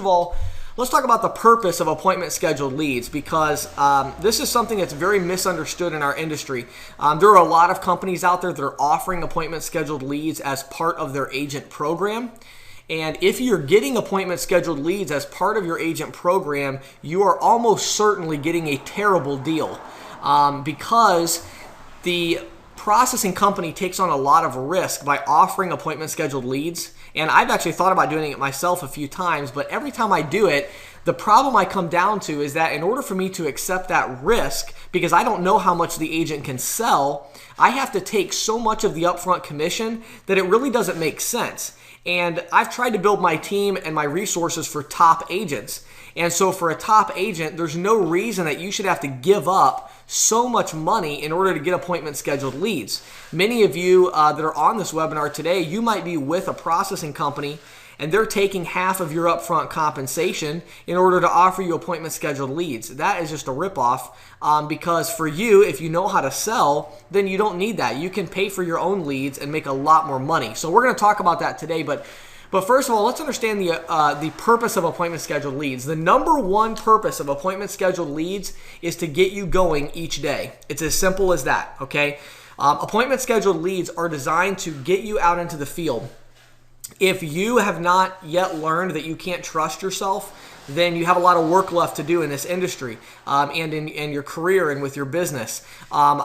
of all, let's talk about the purpose of appointment scheduled leads because this is something that's very misunderstood in our industry. There are a lot of companies out there that are offering appointment scheduled leads as part of their agent program. And if you're getting appointment scheduled leads as part of your agent program, you are almost certainly getting a terrible deal because the processing company takes on a lot of risk by offering appointment scheduled leads. And I've actually thought about doing it myself a few times, but every time I do it, the problem I come down to is that in order for me to accept that risk, because I don't know how much the agent can sell, I have to take so much of the upfront commission that it really doesn't make sense. And I've tried to build my team and my resources for top agents. And so for a top agent, there's no reason that you should have to give up so much money in order to get appointment scheduled leads. Many of you that are on this webinar today, you might be with a processing company and they're taking half of your upfront compensation in order to offer you appointment scheduled leads. That is just a ripoff because for you, if you know how to sell, then you don't need that. You can pay for your own leads and make a lot more money. So we're going to talk about that today, but first of all, let's understand the purpose of appointment scheduled leads. The number one purpose of appointment scheduled leads is to get you going each day. It's as simple as that, okay? Appointment scheduled leads are designed to get you out into the field. If you have not yet learned that you can't trust yourself, then you have a lot of work left to do in this industry and in your career and with your business.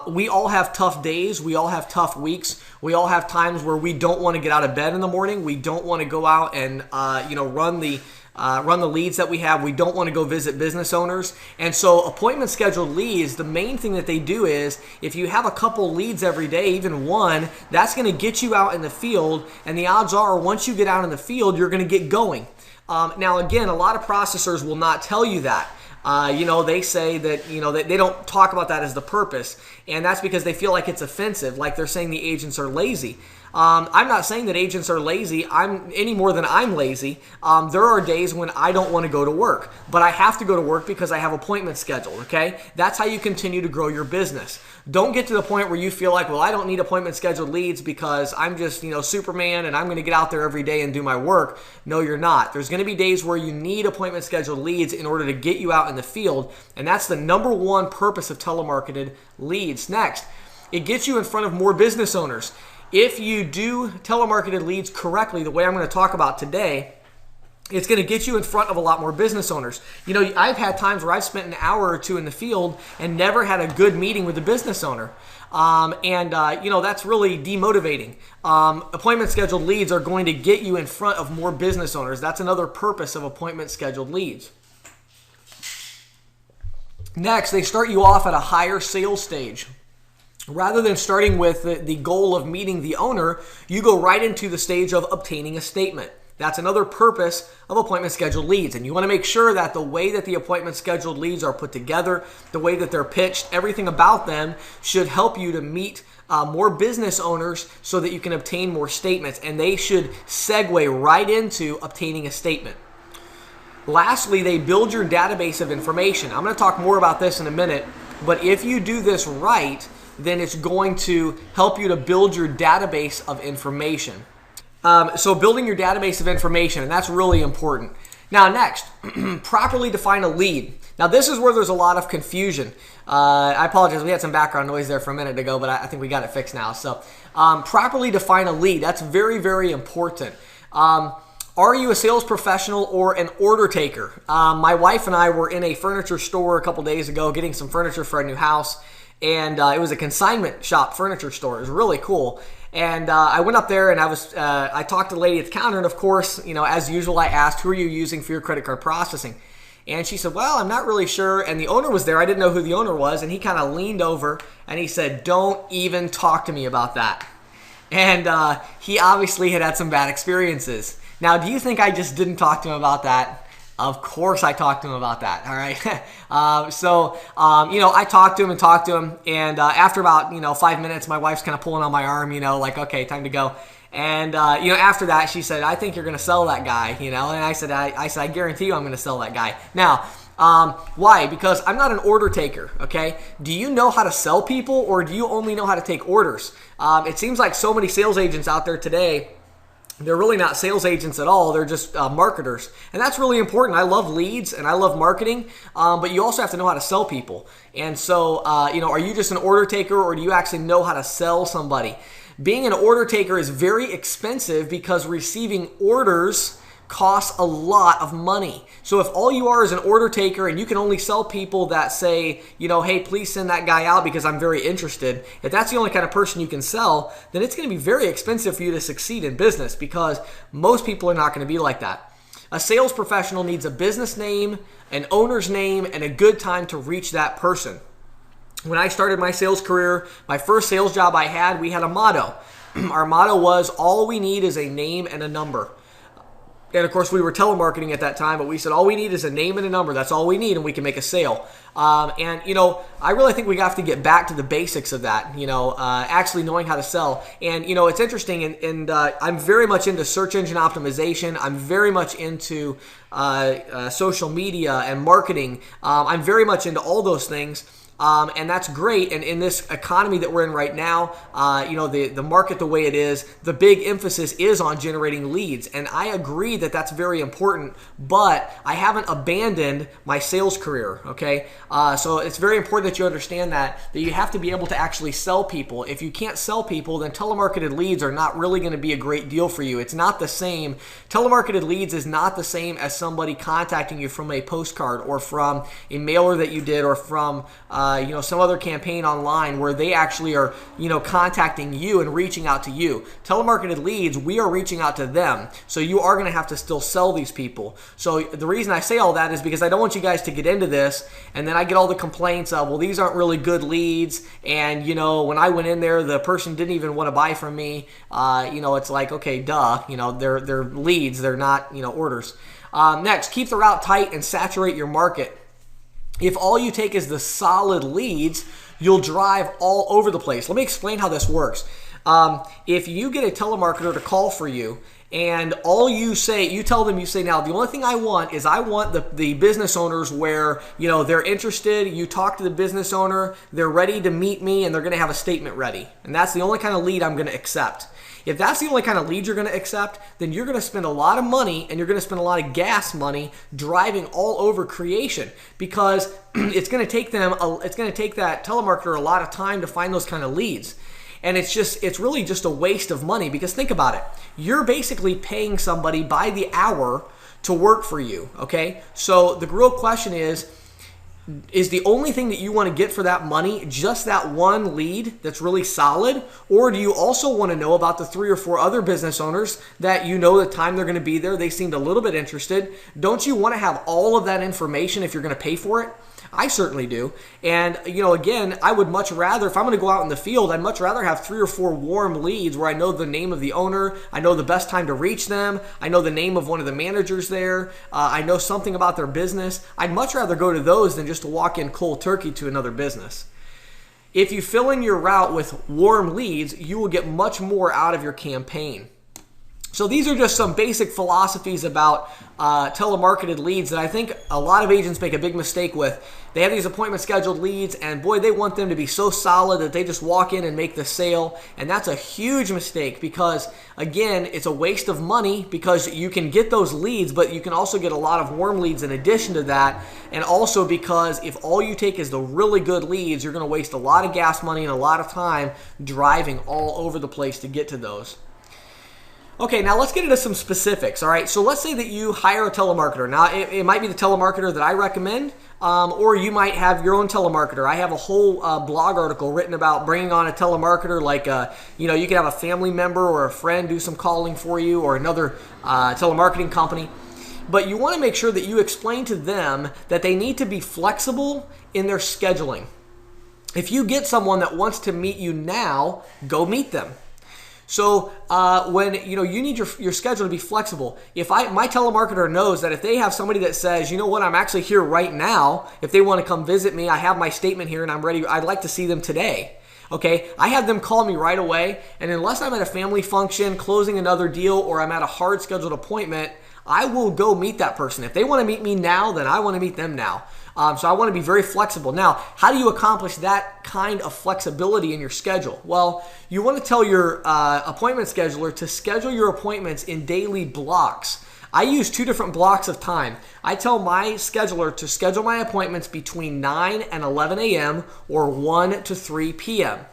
We all have tough days. We all have tough weeks. We all have times where we don't want to get out of bed in the morning. We don't want to go out and run the leads that we have. We don't want to go visit business owners. And so appointment scheduled leads, the main thing that they do is if you have a couple leads every day, even one, that's going to get you out in the field. And the odds are once you get out in the field, you're going to get going. Now, again, a lot of processors will not tell you that. They say that, they don't talk about that as the purpose. And that's because they feel like it's offensive, like they're saying the agents are lazy. I'm not saying that agents are lazy any more than I'm lazy. There are days when I don't want to go to work, but I have to go to work because I have appointments scheduled, okay? That's how you continue to grow your business. Don't get to the point where you feel like, well, I don't need appointment scheduled leads because I'm just, Superman and I'm going to get out there every day and do my work. No, you're not. There's going to be days where you need appointment scheduled leads in order to get you out in the field, and that's the number one purpose of telemarketed leads. Next, it gets you in front of more business owners. If you do telemarketed leads correctly, the way I'm going to talk about today, it's going to get you in front of a lot more business owners. I've had times where I've spent an hour or two in the field and never had a good meeting with a business owner. That's really demotivating. Appointment scheduled leads are going to get you in front of more business owners. That's another purpose of appointment scheduled leads. Next, they start you off at a higher sales stage. Rather than starting with the goal of meeting the owner, you go right into the stage of obtaining a statement. That's another purpose of appointment scheduled leads. And you want to make sure that the way that the appointment scheduled leads are put together, the way that they're pitched, everything about them should help you to meet more business owners so that you can obtain more statements. And they should segue right into obtaining a statement. Lastly, they build your database of information. I'm going to talk more about this in a minute, but if you do this right, then it's going to help you to build your database of information. So building your database of information, and that's really important. Now next, properly define a lead. Now this is where there's a lot of confusion. I apologize, we had some background noise there for a minute ago, but I think we got it fixed now. So properly define a lead, that's very, very important. Are you a sales professional or an order taker? My wife and I were in a furniture store a couple days ago getting some furniture for a new house. And it was a consignment shop furniture store. It was really cool. And I went up there and I talked to the lady at the counter. And of course, as usual, I asked, who are you using for your credit card processing? And she said, well, I'm not really sure. And the owner was there. I didn't know who the owner was. And he kind of leaned over and he said, don't even talk to me about that. And he obviously had some bad experiences. Now, do you think I just didn't talk to him about that? Of course I talked to him about that, all right? I talked to him, and after about, 5 minutes, my wife's kind of pulling on my arm, like, okay, time to go. And, after that, she said, I think you're going to sell that guy, and I said, I guarantee you I'm going to sell that guy. Now, why? Because I'm not an order taker, okay? Do you know how to sell people, or do you only know how to take orders? It seems like so many sales agents out there today They're really not sales agents at all. They're just marketers. And that's really important. I love leads and I love marketing, but you also have to know how to sell people. And so, are you just an order taker, or do you actually know how to sell somebody? Being an order taker is very expensive because receiving orders costs a lot of money. So if all you are is an order taker and you can only sell people that say, hey, please send that guy out because I'm very interested, if that's the only kind of person you can sell, then it's going to be very expensive for you to succeed in business, because most people are not going to be like that. A sales professional needs a business name, an owner's name, and a good time to reach that person. When I started my sales career, my first sales job I had, we had a motto. Our motto was, all we need is a name and a number. And of course, we were telemarketing at that time, but we said all we need is a name and a number. That's all we need, and we can make a sale. I really think we have to get back to the basics of that, actually knowing how to sell. And, it's interesting, and I'm very much into search engine optimization. I'm very much into social media and marketing. I'm very much into all those things. And that's great. And in this economy that we're in right now, the market the way it is, the big emphasis is on generating leads. And I agree that that's very important, but I haven't abandoned my sales career, okay? So it's very important that you understand that you have to be able to actually sell people. If you can't sell people, then telemarketed leads are not really going to be a great deal for you. It's not the same. Telemarketed leads is not the same as somebody contacting you from a postcard or from a mailer that you did, or from some other campaign online where they actually are, contacting you and reaching out to you. Telemarketed leads, we are reaching out to them. So you are going to have to still sell these people. So the reason I say all that is because I don't want you guys to get into this and then I get all the complaints of, well, these aren't really good leads. And, when I went in there, the person didn't even want to buy from me. It's like, okay, duh, they're leads. They're not, orders. Next, keep the route tight and saturate your market. If all you take is the solid leads, you'll drive all over the place. Let me explain how this works. If you get a telemarketer to call for you, and all you say, you tell them, now, the only thing I want is I want the business owners where, they're interested, you talk to the business owner, they're ready to meet me, and they're going to have a statement ready. And that's the only kind of lead I'm going to accept. If that's the only kind of lead you're going to accept, then you're going to spend a lot of money, and you're going to spend a lot of gas money driving all over creation, because it's going to take that telemarketer a lot of time to find those kind of leads. And it's really just a waste of money, because think about it. You're basically paying somebody by the hour to work for you, okay? So the real question is the only thing that you want to get for that money just that one lead that's really solid? Or do you also want to know about the 3 or 4 other business owners that the time they're going to be there, they seemed a little bit interested? Don't you want to have all of that information if you're going to pay for it? I certainly do. And, again, I would much rather, if I'm going to go out in the field, I'd much rather have 3 or 4 warm leads where I know the name of the owner, I know the best time to reach them, I know the name of one of the managers there, I know something about their business. I'd much rather go to those than just to walk in cold turkey to another business. If you fill in your route with warm leads, you will get much more out of your campaign. So these are just some basic philosophies about telemarketed leads that I think a lot of agents make a big mistake with. They have these appointment scheduled leads, and boy, they want them to be so solid that they just walk in and make the sale. And that's a huge mistake, because again, it's a waste of money, because you can get those leads, but you can also get a lot of warm leads in addition to that. And also because if all you take is the really good leads, you're going to waste a lot of gas money and a lot of time driving all over the place to get to those. Okay, now let's get into some specifics, all right? So let's say that you hire a telemarketer. Now, it might be the telemarketer that I recommend, or you might have your own telemarketer. I have a whole blog article written about bringing on a telemarketer, like, you can have a family member or a friend do some calling for you, or another telemarketing company. But you want to make sure that you explain to them that they need to be flexible in their scheduling. If you get someone that wants to meet you now, go meet them. So when you need your schedule to be flexible. If my telemarketer knows that if they have somebody that says, you know what, I'm actually here right now, if they want to come visit me, I have my statement here and I'm ready, I'd like to see them today. Okay, I have them call me right away, and unless I'm at a family function, closing another deal, or I'm at a hard scheduled appointment, I will go meet that person. If they want to meet me now, then I want to meet them now. So I want to be very flexible. Now, how do you accomplish that kind of flexibility in your schedule? Well, you want to tell your appointment scheduler to schedule your appointments in daily blocks. I use 2 different blocks of time. I tell my scheduler to schedule my appointments between 9 and 11 a.m. or 1 to 3 p.m.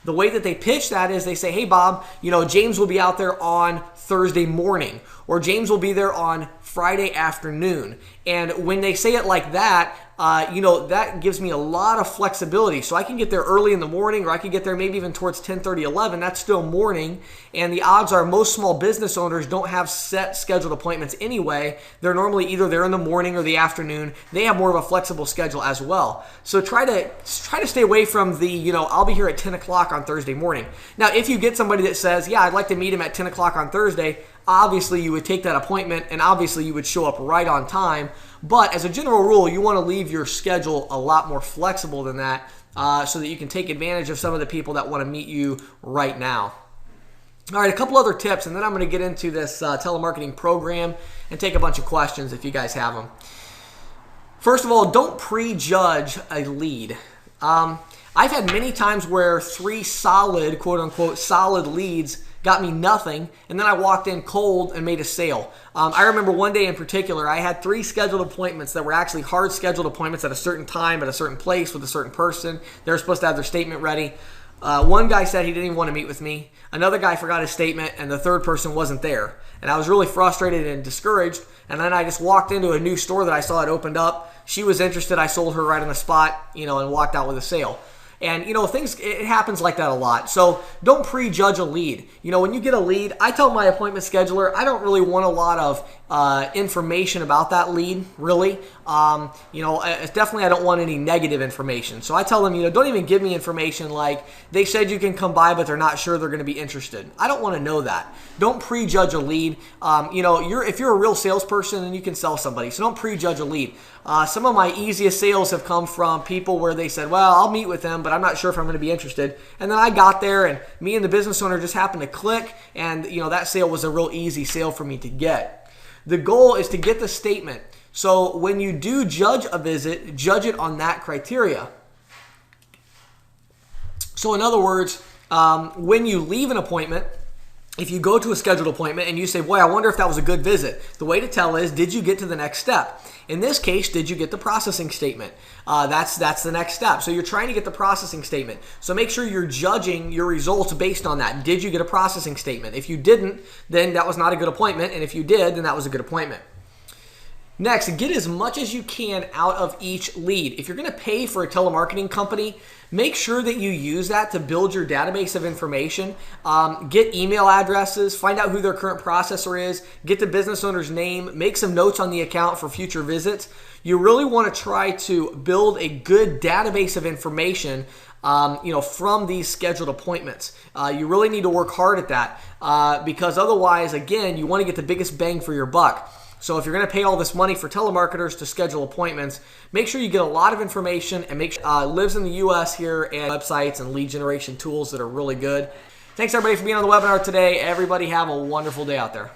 The way that they pitch that is they say, hey, Bob, James will be out there on Thursday morning, or James will be there on Friday afternoon. And when they say it like that, that gives me a lot of flexibility. So I can get there early in the morning, or I can get there maybe even towards 10:30, 11. That's still morning. And the odds are most small business owners don't have set scheduled appointments anyway. They're normally either there in the morning or the afternoon. They have more of a flexible schedule as well. So try to stay away from the, I'll be here at 10 o'clock on Thursday morning. Now, if you get somebody that says, yeah, I'd like to meet him at 10 o'clock on Thursday, obviously you would take that appointment and obviously you would show up right on time. But as a general rule, you want to leave your schedule a lot more flexible than that so that you can take advantage of some of the people that want to meet you right now. All right, a couple other tips, and then I'm going to get into this telemarketing program and take a bunch of questions if you guys have them. First of all, don't prejudge a lead. I've had many times where 3 solid, quote unquote, solid leads got me nothing, and then I walked in cold and made a sale. I remember one day in particular, I had 3 scheduled appointments that were actually hard scheduled appointments at a certain time, at a certain place, with a certain person. They were supposed to have their statement ready. One guy said he didn't even want to meet with me. Another guy forgot his statement, and the third person wasn't there. And I was really frustrated and discouraged, and then I just walked into a new store that I saw had opened up. She was interested. I sold her right on the spot, and walked out with a sale. And, it happens like that a lot. So don't prejudge a lead. When you get a lead, I tell my appointment scheduler, I don't really want a lot of information about that lead, really. Definitely I don't want any negative information. So I tell them, don't even give me information like they said you can come by, but they're not sure they're going to be interested. I don't want to know that. Don't prejudge a lead. If you're a real salesperson, then you can sell somebody. So don't prejudge a lead. Some of my easiest sales have come from people where they said, well, I'll meet with them, but I'm not sure if I'm going to be interested. And then I got there, and me and the business owner just happened to click, and that sale was a real easy sale for me to get. The goal is to get the statement. So when you do judge a visit, judge it on that criteria. So in other words, when you leave an appointment, if you go to a scheduled appointment and you say, boy, I wonder if that was a good visit, the way to tell is, did you get to the next step? In this case, did you get the processing statement? That's the next step. So you're trying to get the processing statement. So make sure you're judging your results based on that. Did you get a processing statement? If you didn't, then that was not a good appointment. And if you did, then that was a good appointment. Next, get as much as you can out of each lead. If you're going to pay for a telemarketing company, make sure that you use that to build your database of information. Get email addresses, find out who their current processor is, get the business owner's name, make some notes on the account for future visits. You really want to try to build a good database of information from these scheduled appointments. You really need to work hard at that because otherwise, again, you want to get the biggest bang for your buck. So if you're going to pay all this money for telemarketers to schedule appointments, make sure you get a lot of information and make sure lives in the U.S. here, and websites and lead generation tools that are really good. Thanks everybody for being on the webinar today. Everybody have a wonderful day out there.